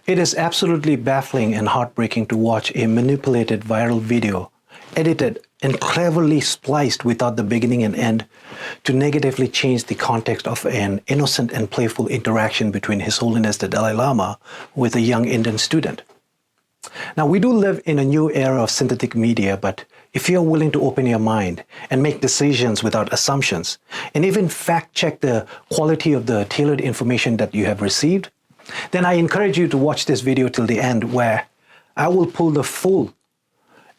It is absolutely baffling and heartbreaking to watch a manipulated viral video, edited and cleverly spliced without the beginning and end, to negatively change the context of an innocent and playful interaction between His Holiness the Dalai Lama with a young Indian student. Now, we do live in a new era of synthetic media, but if you're willing to open your mind and make decisions without assumptions, and even fact-check the quality of the tailored information that you have received, then I encourage you to watch this video till the end, where I will pull the full,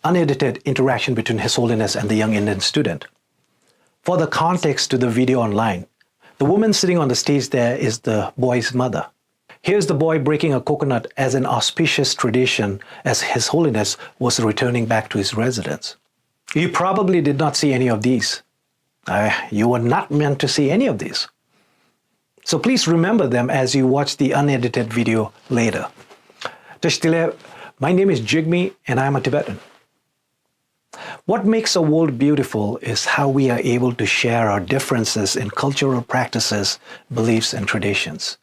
unedited interaction between His Holiness and the young Indian student. For the context to the video online, the woman sitting on the stage there is the boy's mother. Here's the boy breaking a coconut as an auspicious tradition as His Holiness was returning back to his residence. You probably did not see any of these. You were not meant to see any of these. So please remember them as you watch the unedited video later. Tashtile, my name is Jigme and I'm a Tibetan. What makes a world beautiful is how we are able to share our differences in cultural practices, beliefs, and traditions.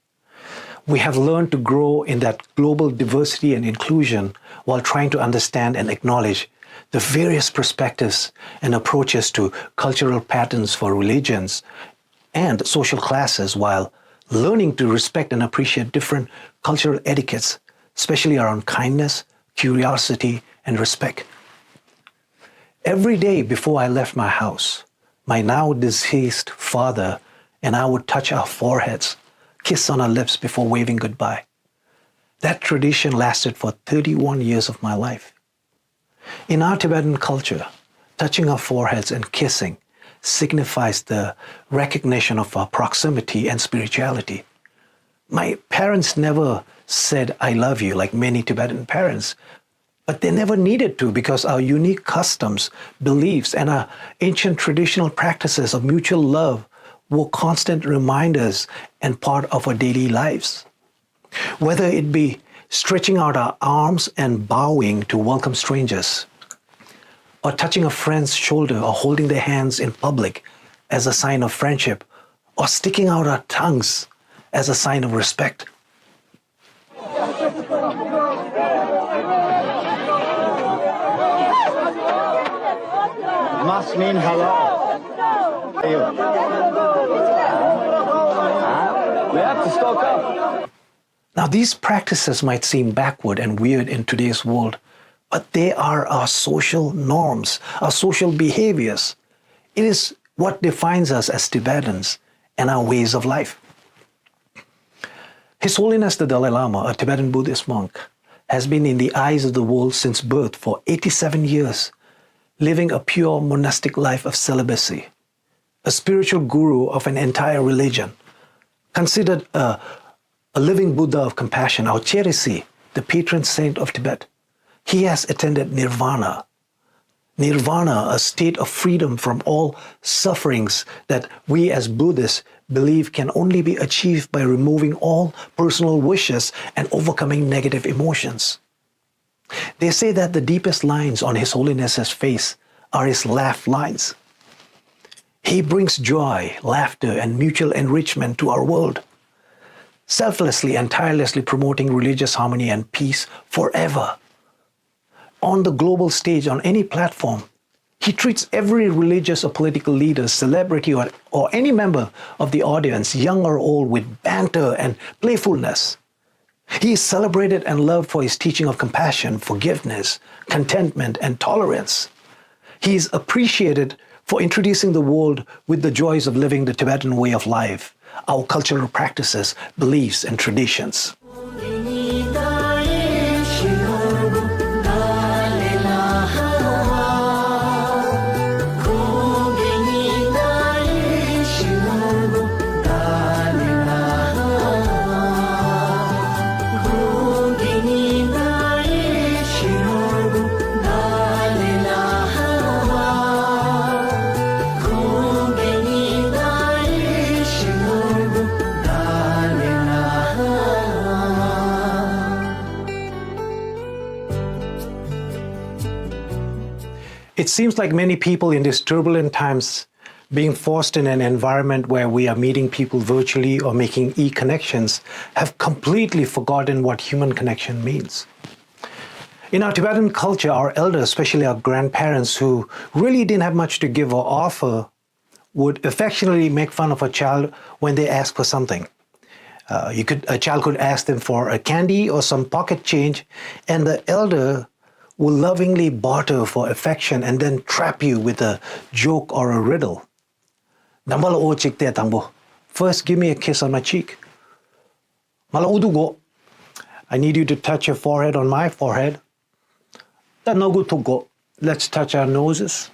We have learned to grow in that global diversity and inclusion while trying to understand and acknowledge the various perspectives and approaches to cultural patterns for religions and social classes, while learning to respect and appreciate different cultural etiquettes, especially around kindness, curiosity, and respect. Every day before I left my house, my now deceased father and I would touch our foreheads, kiss on our lips before waving goodbye. That tradition lasted for 31 years of my life. In our Tibetan culture, touching our foreheads and kissing signifies the recognition of our proximity and spirituality. My parents never said, "I love you," like many Tibetan parents, but they never needed to, because our unique customs, beliefs, and our ancient traditional practices of mutual love were constant reminders and part of our daily lives. Whether it be stretching out our arms and bowing to welcome strangers, or touching a friend's shoulder or holding their hands in public as a sign of friendship, or sticking out our tongues as a sign of respect. Must mean hello. We have to stock up. Now, these practices might seem backward and weird in today's world, but they are our social norms, our social behaviors. It is what defines us as Tibetans and our ways of life. His Holiness the Dalai Lama, a Tibetan Buddhist monk, has been in the eyes of the world since birth for 87 years, living a pure monastic life of celibacy, a spiritual guru of an entire religion, considered a living Buddha of compassion, our Cherisi, the patron saint of Tibet. He has attended nirvana. Nirvana, a state of freedom from all sufferings that we as Buddhists believe can only be achieved by removing all personal wishes and overcoming negative emotions. They say that the deepest lines on His Holiness's face are his laugh lines. He brings joy, laughter, and mutual enrichment to our world, selflessly and tirelessly promoting religious harmony and peace forever. On the global stage, on any platform, he treats every religious or political leader, celebrity, or any member of the audience, young or old, with banter and playfulness. He is celebrated and loved for his teaching of compassion, forgiveness, contentment, and tolerance. He is appreciated for introducing the world with the joys of living the Tibetan way of life, our cultural practices, beliefs, and traditions. It seems like many people in these turbulent times being forced in an environment where we are meeting people virtually or making e-connections, have completely forgotten what human connection means. In our Tibetan culture, our elders, especially our grandparents who really didn't have much to give or offer, would affectionately make fun of a child when they ask for something. A child could ask them for a candy or some pocket change, and the elder will lovingly barter for affection and then trap you with a joke or a riddle. Dambala o chik te tangbo. First, give me a kiss on my cheek. Mala udugo. I need you to touch your forehead on my forehead. Ta nogu tugo. Let's touch our noses.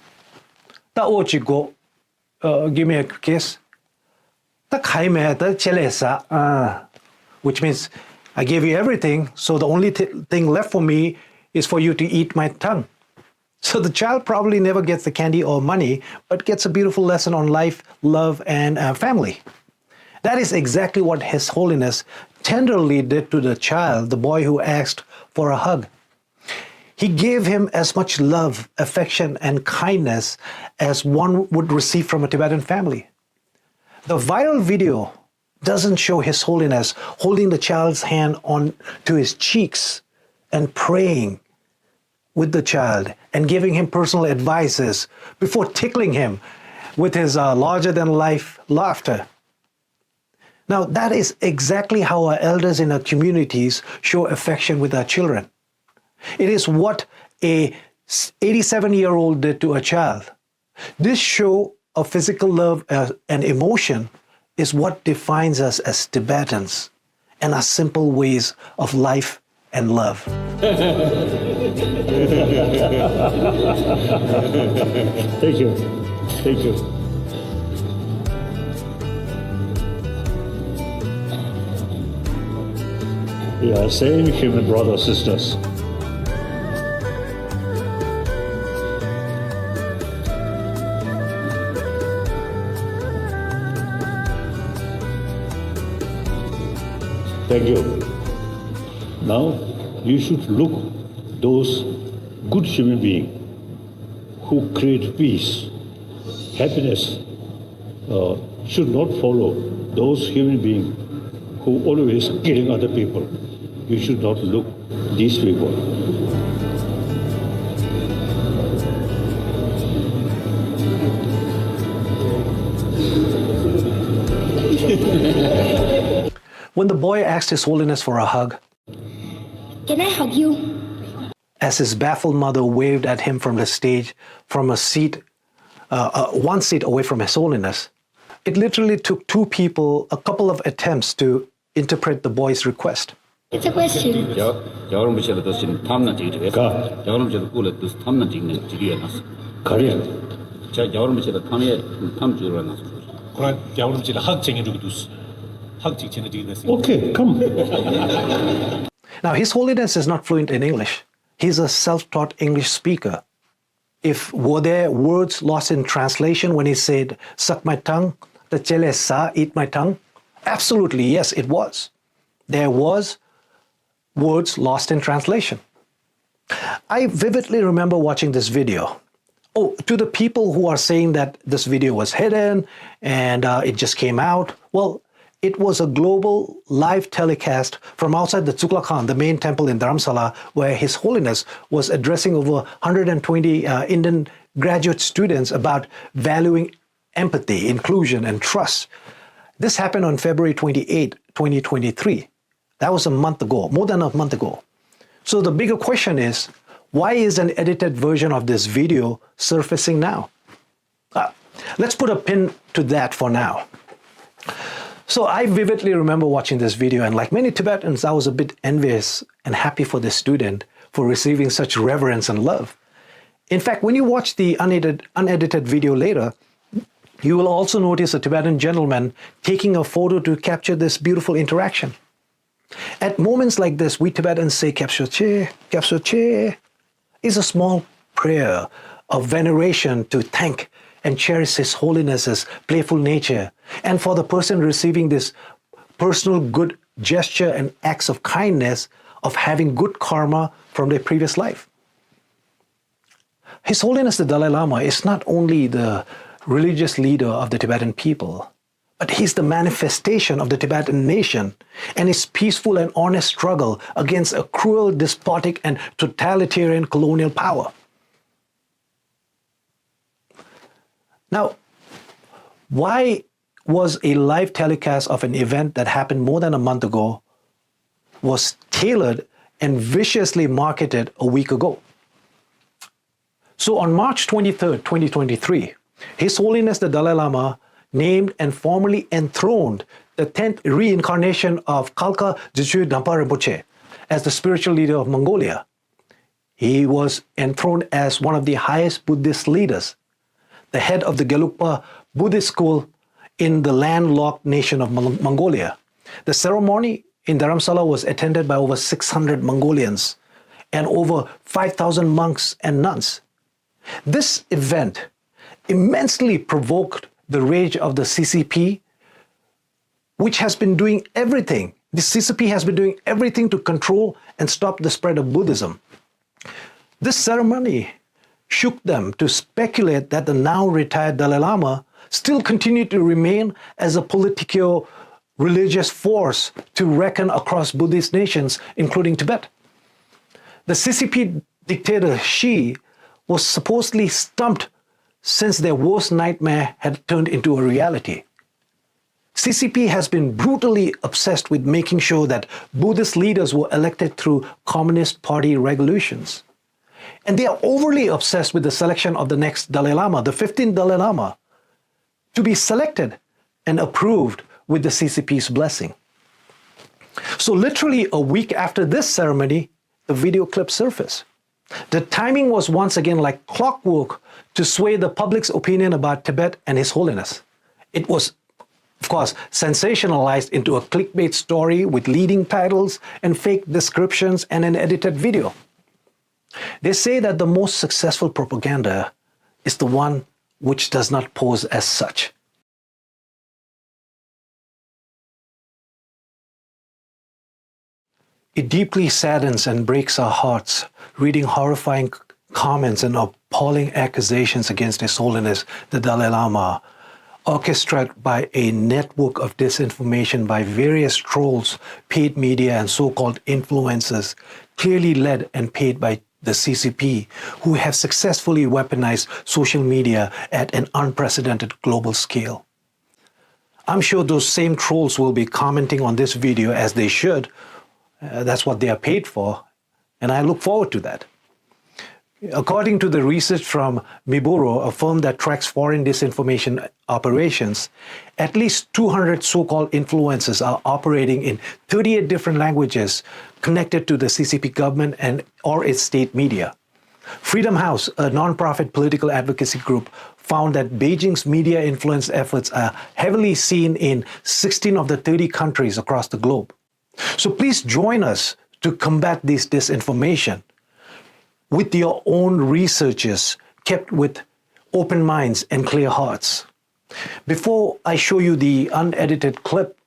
Ta o chiko. Give me a kiss. Ta kaime ta chelesa. Which means I gave you everything, so the only thing left for me is for you to eat my tongue. So the child probably never gets the candy or money, but gets a beautiful lesson on life, love, and family. That is exactly what His Holiness tenderly did to the child, the boy who asked for a hug. He gave him as much love, affection, and kindness as one would receive from a Tibetan family. The viral video doesn't show His Holiness holding the child's hand on to his cheeks and praying with the child and giving him personal advices before tickling him with his larger-than-life laughter. Now, that is exactly how our elders in our communities show affection with our children. It is what a 87-year-old did to a child. This show of physical love and emotion is what defines us as Tibetans and our simple ways of life and love. Thank you. Thank you. We are same human brothers, sisters. Thank you. Now you should look those good human beings who create peace, happiness, should not follow those human beings who always killing other people. You should not look these people. When the boy asked His Holiness for a hug, "Can I hug you?" as his baffled mother waved at him from the stage, from a seat, one seat away from His Holiness, it literally took two people a couple of attempts to interpret the boy's request. It's a question. Korean. Okay, come. Now, His Holiness is not fluent in English. He's a self-taught English speaker. Were there words lost in translation when he said, "Suck my tongue," the chele sa, eat my tongue? Absolutely, yes, it was. There was words lost in translation. I vividly remember watching this video. Oh, to the people who are saying that this video was hidden and it just came out, well, it was a global live telecast from outside the Tsuklakhan, the main temple in Dharamsala, where His Holiness was addressing over 120 Indian graduate students about valuing empathy, inclusion, and trust. This happened on February 28, 2023. That was a month ago, more than a month ago. So the bigger question is, why is an edited version of this video surfacing now? Let's put a pin to that for now. So I vividly remember watching this video, and like many Tibetans, I was a bit envious and happy for this student for receiving such reverence and love. In fact, when you watch the unedited video later, you will also notice a Tibetan gentleman taking a photo to capture this beautiful interaction. At moments like this, we Tibetans say "Kapso che" is a small prayer of veneration to thank and cherish His Holiness's playful nature, and for the person receiving this personal good gesture and acts of kindness of having good karma from their previous life. His Holiness the Dalai Lama is not only the religious leader of the Tibetan people, but he's the manifestation of the Tibetan nation and its peaceful and honest struggle against a cruel, despotic, and totalitarian colonial power. Now, why was a live telecast of an event that happened more than a month ago was tailored and viciously marketed a week ago? So on March 23rd, 2023, His Holiness the Dalai Lama named and formally enthroned the 10th reincarnation of Kalka Dzogchen Dampa Rinpoche as the spiritual leader of Mongolia. He was enthroned as one of the highest Buddhist leaders, the head of the Gelugpa Buddhist school in the landlocked nation of Mongolia. The ceremony in Dharamsala was attended by over 600 Mongolians and over 5,000 monks and nuns. This event immensely provoked the rage of the CCP, which has been doing everything. The CCP has been doing everything to control and stop the spread of Buddhism. This ceremony shook them to speculate that the now retired Dalai Lama still continued to remain as a politico-religious force to reckon across Buddhist nations, including Tibet. The CCP dictator Xi was supposedly stumped since their worst nightmare had turned into a reality. CCP has been brutally obsessed with making sure that Buddhist leaders were elected through Communist Party resolutions. And they are overly obsessed with the selection of the next Dalai Lama, the 15th Dalai Lama, to be selected and approved with the CCP's blessing. So literally a week after this ceremony, the video clip surfaced. The timing was once again like clockwork to sway the public's opinion about Tibet and His Holiness. It was, of course, sensationalized into a clickbait story with leading titles and fake descriptions and an edited video. They say that the most successful propaganda is the one which does not pose as such. It deeply saddens and breaks our hearts reading horrifying comments and appalling accusations against His Holiness the Dalai Lama, orchestrated by a network of disinformation by various trolls, paid media, and so-called influencers, clearly led and paid by the CCP, who have successfully weaponized social media at an unprecedented global scale. I'm sure those same trolls will be commenting on this video, as they should. That's what they are paid for, and I look forward to that. According to the research from Miburo, a firm that tracks foreign disinformation operations, at least 200 so-called influencers are operating in 38 different languages connected to the CCP government and or its state media. Freedom House, a non-profit political advocacy group, found that Beijing's media influence efforts are heavily seen in 16 of the 30 countries across the globe. So please join us to combat this disinformation with your own researches, kept with open minds and clear hearts. Before I show you the unedited clip,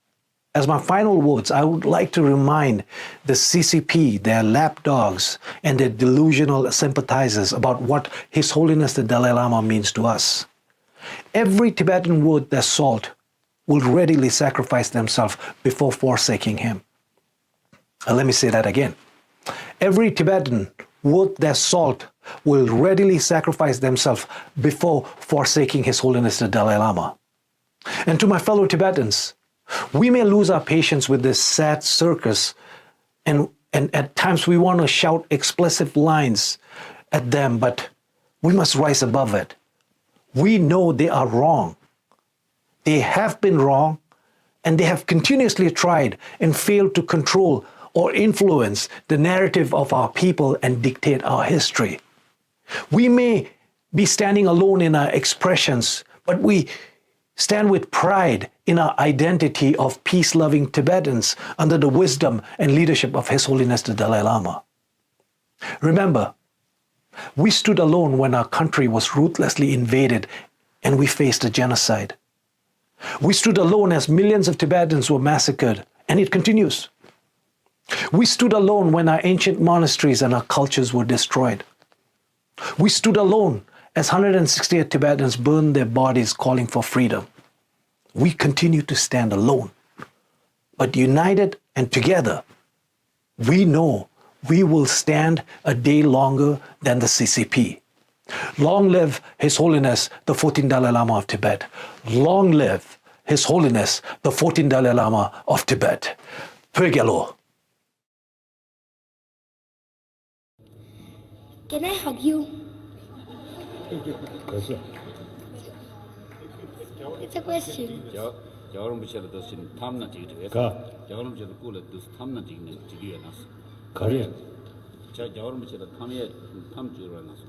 as my final words, I would like to remind the CCP, their lapdogs, and their delusional sympathizers about what His Holiness the Dalai Lama means to us. Every Tibetan worth their salt will readily sacrifice themselves before forsaking him. Let me say that again. Every Tibetan worth their salt will readily sacrifice themselves before forsaking His Holiness the Dalai Lama. And to my fellow Tibetans, we may lose our patience with this sad circus, and at times we want to shout explicit lines at them, but we must rise above it. We know they are wrong. They have been wrong, and they have continuously tried and failed to control or influence the narrative of our people and dictate our history. We may be standing alone in our expressions, but we stand with pride in our identity of peace-loving Tibetans under the wisdom and leadership of His Holiness the Dalai Lama. Remember, we stood alone when our country was ruthlessly invaded and we faced a genocide. We stood alone as millions of Tibetans were massacred, and it continues. We stood alone when our ancient monasteries and our cultures were destroyed. We stood alone As 168 Tibetans burn their bodies calling for freedom, we continue to stand alone. But united and together, we know we will stand a day longer than the CCP. Long live His Holiness the 14th Dalai Lama of Tibet. Long live His Holiness the 14th Dalai Lama of Tibet. Pergelo. Can I hug you? 그래서 It's a question. 여름 부셔도 도신 탐나 지기도 가. 여름 부셔도 꿀에 도시 탐나 지기는 지기에 났어. 가래. 저 여름 부셔도 탐에 탐 주로 났어.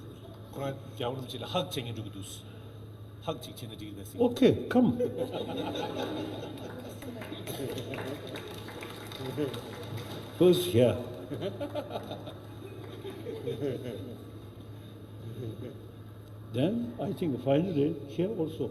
그러나 여름 지를 학쟁이 누구도 학 직전에 지기 됐어. 오케이, come. Who's here? Then I think finally here also.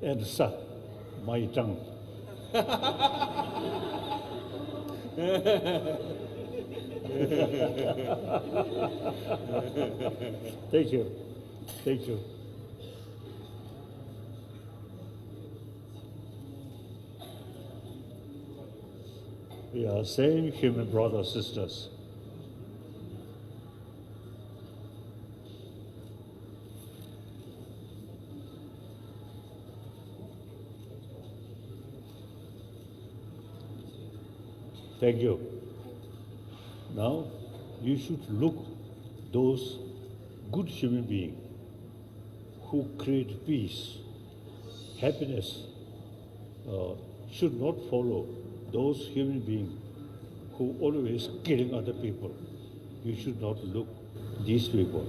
And sir, my tongue. Thank you. Thank you. We are same human brothers, sisters. Thank you. Now, you should look those good human beings who create peace, happiness, should not follow those human beings who always killing other people. You should not look these people.